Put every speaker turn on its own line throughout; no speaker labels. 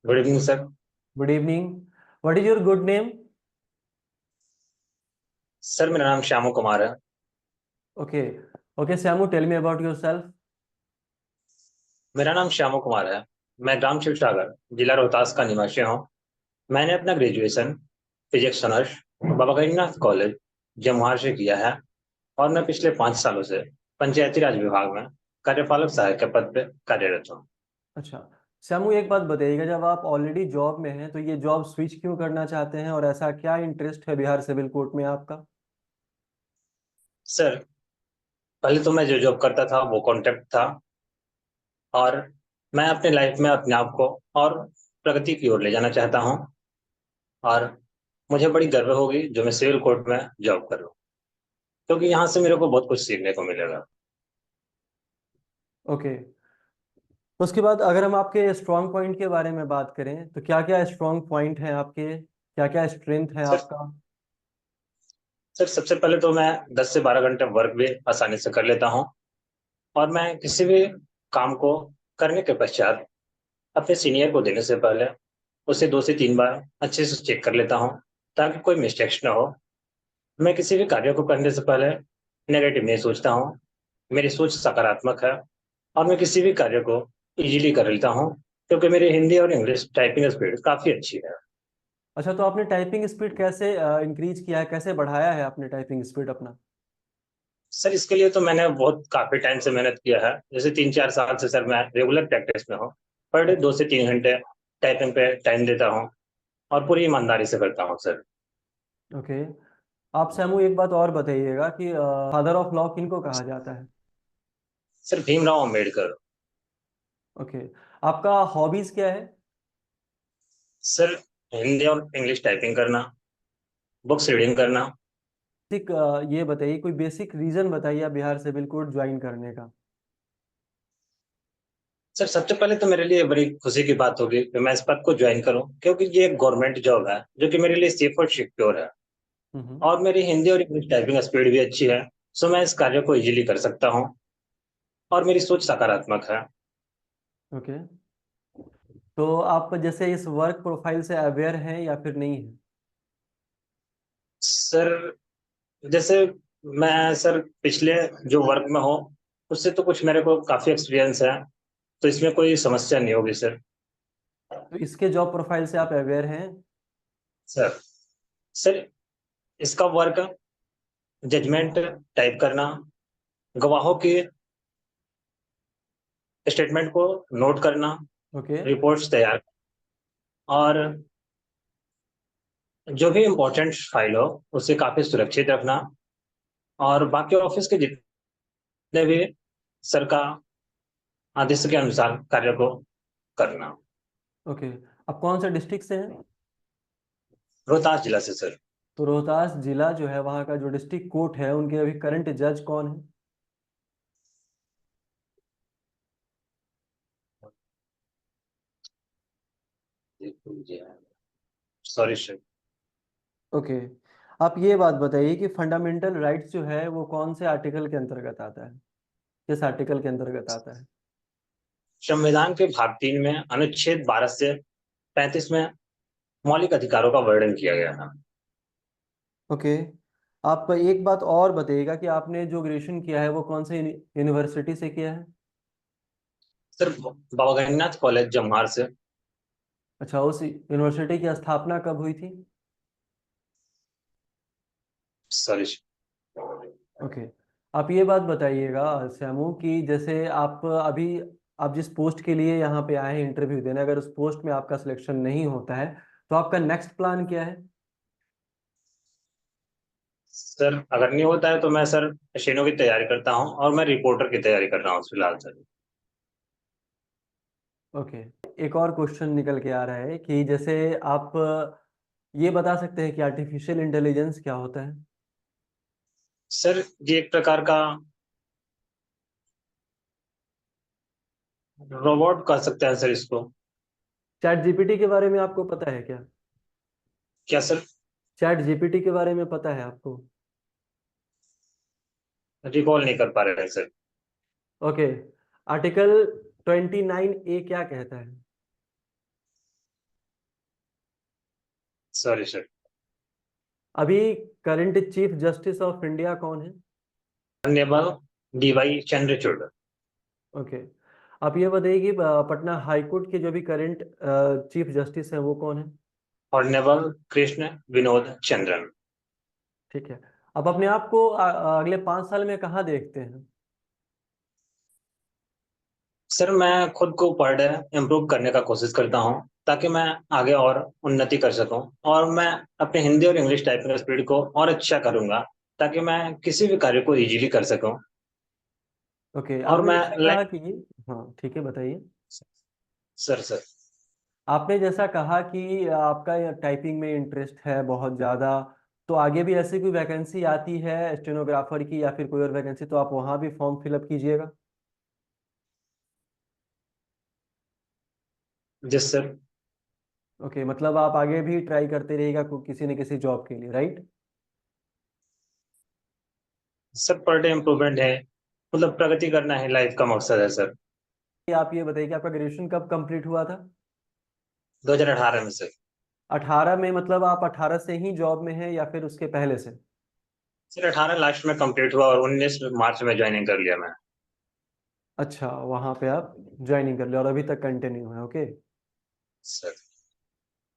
Good evening sir.
Good evening. What is your good name?
Sir मेरा नाम श्यामू कुमार है।
Okay. Okay, Samu, tell me about yourself.
मेरा नाम श्यामू कुमार है। मैं ग्राम शिवसागर जिला रोहतास का निवासी हूँ। मैंने अपना ग्रेजुएशन फिजिक्स ऑनर्स बाबा गणिनाथ कॉलेज जमुहार से किया है। और मैं पिछले 5 सालों से पंचायती राज विभाग में कार्यपालक सहायक के पद पे कार्यरत हूँ।
अच्छा। श्यामू, एक बात बताइएगा, जब आप ऑलरेडी जॉब में हैं तो ये जॉब स्विच क्यों करना चाहते हैं और ऐसा क्या इंटरेस्ट है बिहार सिविल कोर्ट में आपका?
सर, पहले तो मैं जो जॉब करता था वो कॉन्ट्रैक्ट था। और मैं अपने लाइफ में अपने आप को और प्रगति की ओर ले जाना चाहता हूँ। और मुझे बड़ी गर्व होगी जो मैं सिविल कोर्ट में जॉब कर रहा हूँ, क्योंकि यहाँ से मेरे को बहुत कुछ सीखने को मिलेगा।
ओके। उसके बाद अगर हम आपके स्ट्रॉन्ग पॉइंट के बारे में बात करें तो क्या क्या स्ट्रॉन्ग पॉइंट हैं आपके, क्या क्या स्ट्रेंथ है
सर
आपका?
सर सबसे पहले तो मैं 10 से 12 घंटे वर्क भी आसानी से कर लेता हूँ। और मैं किसी भी काम को करने के पश्चात अपने सीनियर को देने से पहले उसे 2 से 3 बार अच्छे से चेक कर लेता हूँ, ताकि कोई मिस्टेक्स ना हो। मैं किसी भी कार्य को करने से पहले नेगेटिव नहीं सोचता हूँ। मेरी सोच सकारात्मक है। और मैं किसी भी कार्य को इजीली कर लेता हूँ, क्योंकि मेरी हिंदी और इंग्लिश टाइपिंग स्पीड काफ़ी अच्छी है।
अच्छा, तो आपने टाइपिंग स्पीड कैसे इंक्रीज किया है, कैसे बढ़ाया है आपने टाइपिंग स्पीड अपना?
सर, इसके लिए तो मैंने बहुत काफ़ी टाइम से मेहनत किया है। जैसे 3-4 साल से सर मैं रेगुलर प्रैक्टिस में हूँ। पर डे 2 से 3 घंटे टाइपिंग पे टाइम देता हूँ। और पूरी ईमानदारी से करता हूँ सर।
ओके। आप सैमू एक बात और बताइएगा कि फादर ऑफ लॉ किनको कहा जाता है?
सर, भीमराव अम्बेडकर।
ओके। आपका हॉबीज क्या है?
सर, हिंदी और इंग्लिश टाइपिंग करना, बुक्स रीडिंग करना।
बेसिक ये बताइए, कोई बेसिक रीजन बताइए आप बिहार सिविल कोड ज्वाइन करने का।
सर, सबसे पहले तो मेरे लिए बड़ी खुशी की बात होगी कि मैं इस पद को ज्वाइन करूं, क्योंकि ये एक गवर्नमेंट जॉब है जो कि मेरे लिए सेफ और सिक्योर है।
हम्म।
और मेरी हिंदी और इंग्लिश टाइपिंग स्पीड भी अच्छी है। सो मैं इस कार्य को इजीली कर सकता हूँ। और मेरी सोच सकारात्मक है।
ओके। तो आप जैसे इस वर्क प्रोफाइल से अवेयर हैं या फिर नहीं है?
सर, जैसे मैं सर पिछले जो वर्क में हूँ उससे तो कुछ मेरे को काफ़ी एक्सपीरियंस है। तो इसमें कोई समस्या नहीं होगी सर।
तो इसके जॉब प्रोफाइल से आप अवेयर हैं?
सर सर इसका वर्क जजमेंट टाइप करना, गवाहों की स्टेटमेंट को नोट करना,
ओके।
रिपोर्ट्स तैयार, और जो भी इम्पोर्टेंट फाइल हो उसे काफ़ी सुरक्षित रखना, और बाकी ऑफिस के जितने भी सर का आदेश के अनुसार कार्य को करना।
ओके। आप कौन सा डिस्ट्रिक्ट से हैं?
रोहतास जिला से सर।
तो रोहतास जिला जो है, वहाँ का जो डिस्ट्रिक्ट कोर्ट है, उनके अभी करंट जज कौन है?
Sorry sir.
ओके। आप ये बात बताइए कि फंडामेंटल राइट्स जो है वो कौन से आर्टिकल के अंतर्गत आता है, किस आर्टिकल के अंतर्गत आता है?
संविधान के भाग 3 में अनुच्छेद 12 से 35 में मौलिक अधिकारों का वर्णन किया गया है।
ओके। आप एक बात और बताइएगा कि आपने जो ग्रेजुएशन किया है वो कौन से यूनिवर्सिटी से किया है?
सर, बाबा गणिनाथ कॉलेज जमुहार से।
अच्छा, उस यूनिवर्सिटी की स्थापना कब हुई थी?
सॉरी।
ओके। आप ये बात बताइएगा श्यामू कि जैसे आप अभी, आप जिस पोस्ट के लिए यहाँ पे आए हैं इंटरव्यू देने, अगर उस पोस्ट में आपका सिलेक्शन नहीं होता है तो आपका नेक्स्ट प्लान क्या है?
सर, अगर नहीं होता है तो मैं सर शेनों की तैयारी करता हूँ, और मैं रिपोर्टर की तैयारी कर रहा हूँ फिलहाल सर।
ओके। एक और क्वेश्चन निकल के आ रहा है कि जैसे आप ये बता सकते हैं कि आर्टिफिशियल इंटेलिजेंस क्या होता है?
सर, ये एक प्रकार का रोबोट कह सकते हैं सर इसको।
चैट जीपीटी के बारे में आपको पता है क्या?
क्या सर?
चैट जीपीटी के बारे में पता है आपको?
रिकॉल नहीं कर पा रहे हैं सर।
ओके। आर्टिकल 29A क्या कहता है?
Sorry sir.
अभी current chief justice of India कौन है?
Honourable DY Chandrachud.
ओके। आप ये बताइए कि पटना हाई कोर्ट के जो भी करंट चीफ जस्टिस हैं वो कौन है?
ऑनरेबल कृष्ण विनोद चंद्रन।
ठीक है। आप अपने आप को अगले 5 साल में कहाँ देखते हैं?
सर मैं खुद को पर डे इम्प्रूव करने का कोशिश करता हूँ, ताकि मैं आगे और उन्नति कर सकूं, और मैं अपने हिंदी और इंग्लिश टाइपिंग स्पीड को और अच्छा करूंगा, ताकि मैं किसी भी कार्य को इजीली कर सकूं।
ओके,
और
आपने
मैं
जैसा कहा कि, हाँ ठीक है बताइए।
सर
आपने जैसा कहा कि आपका टाइपिंग में इंटरेस्ट है बहुत ज़्यादा, तो आगे भी ऐसी कोई वैकेंसी आती है स्टेनोग्राफर की या फिर कोई और वैकेंसी, तो आप वहाँ भी फॉर्म फिलअप कीजिएगा।
जिस सर
ओके, मतलब आप आगे भी ट्राई करते रहिएगा किसी न किसी जॉब के लिए, right?
Sir per day improvement है, मतलब प्रगति करना है, लाइफ का मकसद है सर।
आप ये बताइए कि आपका ग्रेजुएशन कब कंप्लीट हुआ था?
2018 में सर।
18 में, मतलब आप 18 से ही जॉब में हैं या फिर उसके पहले से?
सर 18 लास्ट में कंप्लीट हुआ और 19 मार्च में ज्वाइनिंग कर लिया मैं।
अच्छा, वहाँ पे आप ज्वाइनिंग कर लिया और अभी तक कंटिन्यू है, ओके।
सर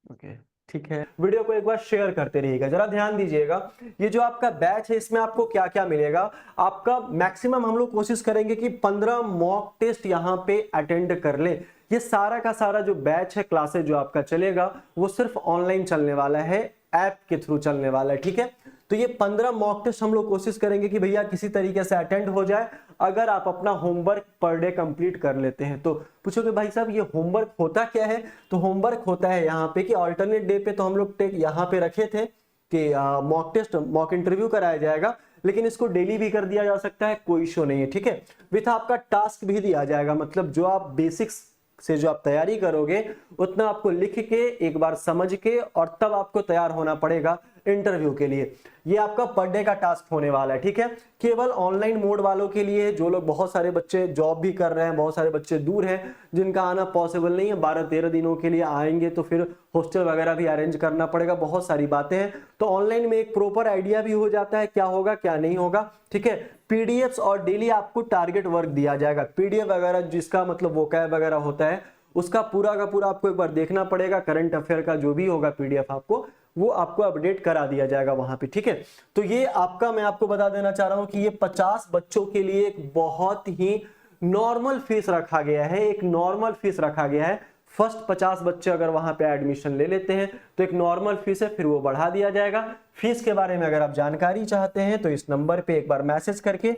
ओके, ठीक है। वीडियो को एक बार शेयर करते रहिएगा, जरा ध्यान दीजिएगा। ये जो आपका बैच है इसमें आपको क्या क्या मिलेगा। आपका मैक्सिमम हम लोग कोशिश करेंगे कि 15 मॉक टेस्ट यहाँ पे अटेंड कर ले। ये सारा का सारा जो बैच है, क्लासेस जो आपका चलेगा, वो सिर्फ ऑनलाइन चलने वाला है, ऐप के थ्रू चलने वाला है, ठीक है। तो ये 15 मॉक टेस्ट हम लोग कोशिश करेंगे कि भैया किसी तरीके से अटेंड हो जाए, अगर आप अपना होमवर्क पर डे कंप्लीट कर लेते हैं तो। पूछोगे भाई साहब ये होमवर्क होता क्या है? तो होमवर्क होता है यहाँ पे कि ऑल्टरनेट डे पे तो हम लोग यहाँ पे रखे थे कि मॉक टेस्ट, मॉक इंटरव्यू कराया जाएगा, लेकिन इसको डेली भी कर दिया जा सकता है, कोई इशू नहीं है, ठीक है। विथ आपका टास्क भी दिया जाएगा, मतलब जो आप बेसिक्स से जो आप तैयारी करोगे उतना आपको लिख के एक बार समझ के और तब आपको तैयार होना पड़ेगा इंटरव्यू के लिए। ये आपका पर डे का टास्क होने वाला है, ठीक है। केवल ऑनलाइन मोड वालों के लिए, जो लोग, बहुत सारे बच्चे जॉब भी कर रहे हैं, बहुत सारे बच्चे दूर हैं जिनका आना पॉसिबल नहीं है, 12-13 दिनों के लिए आएंगे तो फिर हॉस्टल वगैरह भी अरेंज करना पड़ेगा, बहुत सारी बातें हैं। तो ऑनलाइन में एक प्रॉपर आइडिया भी हो जाता है क्या होगा क्या नहीं होगा, ठीक है। पीडीएफ्स और डेली आपको टारगेट वर्क दिया जाएगा, पीडीएफ वगैरह जिसका मतलब वोकैब वगैरह होता है उसका पूरा का पूरा आपको एक बार देखना पड़ेगा। करंट अफेयर का जो भी होगा पीडीएफ आपको, वो आपको अपडेट करा दिया जाएगा वहां पे, ठीक है। तो ये आपका, मैं आपको बता देना चाह रहा हूं कि ये 50 बच्चों के लिए एक बहुत ही नॉर्मल फीस रखा गया है, एक नॉर्मल फीस रखा गया है। फर्स्ट 50 बच्चे अगर वहां पे एडमिशन ले लेते हैं तो एक नॉर्मल फीस है, फिर वो बढ़ा दिया जाएगा। फीस के बारे में अगर आप जानकारी चाहते हैं तो इस नंबर पे एक बार मैसेज करके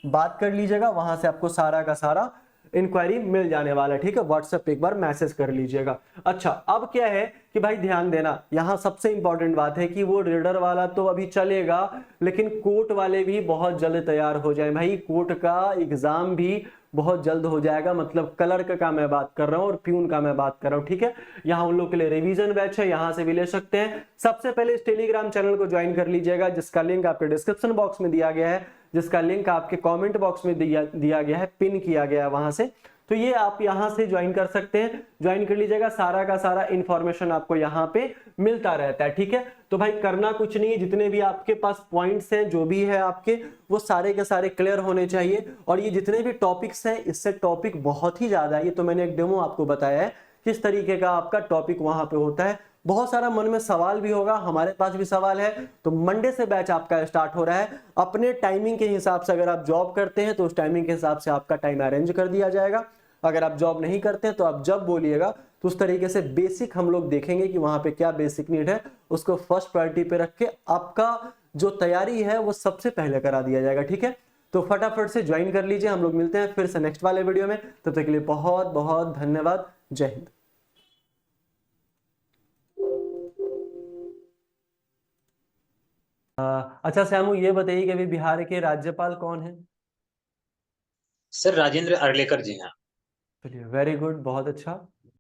बात कर लीजिएगा, वहां से आपको सारा का सारा इंक्वायरी मिल जाने वाला है, ठीक है। व्हाट्सएप पे एक बार मैसेज कर लीजिएगा। अच्छा, अब क्या है कि भाई ध्यान देना, यहां सबसे इंपॉर्टेंट बात है कि वो रीडर वाला तो अभी चलेगा, लेकिन कोर्ट वाले भी बहुत जल्द तैयार हो जाए भाई। कोर्ट का एग्जाम भी बहुत जल्द हो जाएगा, मतलब क्लर्क का मैं बात कर रहा हूं और प्यून का मैं बात कर रहा हूं, ठीक है। यहाँ उन लोग के लिए रिवीजन बैच है, यहां से भी ले सकते हैं। सबसे पहले इस टेलीग्राम चैनल को ज्वाइन कर लीजिएगा, जिसका लिंक आपके डिस्क्रिप्शन बॉक्स में दिया गया है, जिसका लिंक आपके कमेंट बॉक्स में दिया गया है, पिन किया गया है वहां से। तो ये आप यहां से ज्वाइन कर सकते हैं, ज्वाइन कर लीजिएगा, सारा का सारा इंफॉर्मेशन आपको यहाँ पे मिलता रहता है, ठीक है। तो भाई करना कुछ नहीं है, जितने भी आपके पास पॉइंट्स हैं जो भी है आपके, वो सारे के सारे क्लियर होने चाहिए। और ये जितने भी टॉपिक्स हैं, इससे टॉपिक बहुत ही ज्यादा है, ये तो मैंने एक डेमो आपको बताया है किस तरीके का आपका टॉपिक वहां पे होता है। बहुत सारा मन में सवाल भी होगा, हमारे पास भी सवाल है। तो मंडे से बैच आपका स्टार्ट हो रहा है, अपने टाइमिंग के हिसाब से, अगर आप जॉब करते हैं तो उस टाइमिंग के हिसाब से आपका टाइम अरेंज कर दिया जाएगा, अगर आप जॉब नहीं करते हैं तो आप जब बोलिएगा तो उस तरीके से बेसिक हम लोग देखेंगे कि वहां पे क्या बेसिक नीड है, उसको फर्स्ट प्रायोरिटी पे रख के आपका जो तैयारी है वो सबसे पहले करा दिया जाएगा, ठीक है। तो फटाफट से ज्वाइन कर लीजिए, हम लोग मिलते हैं फिर से नेक्स्ट वाले वीडियो में, तब तक के लिए बहुत बहुत धन्यवाद। जय हिंद। अच्छा श्यामू, ये बताइए कि अभी बिहार के राज्यपाल कौन है?
सर राजेंद्र अर्लेकर जी हैं।
चलिए, वेरी गुड, बहुत अच्छा।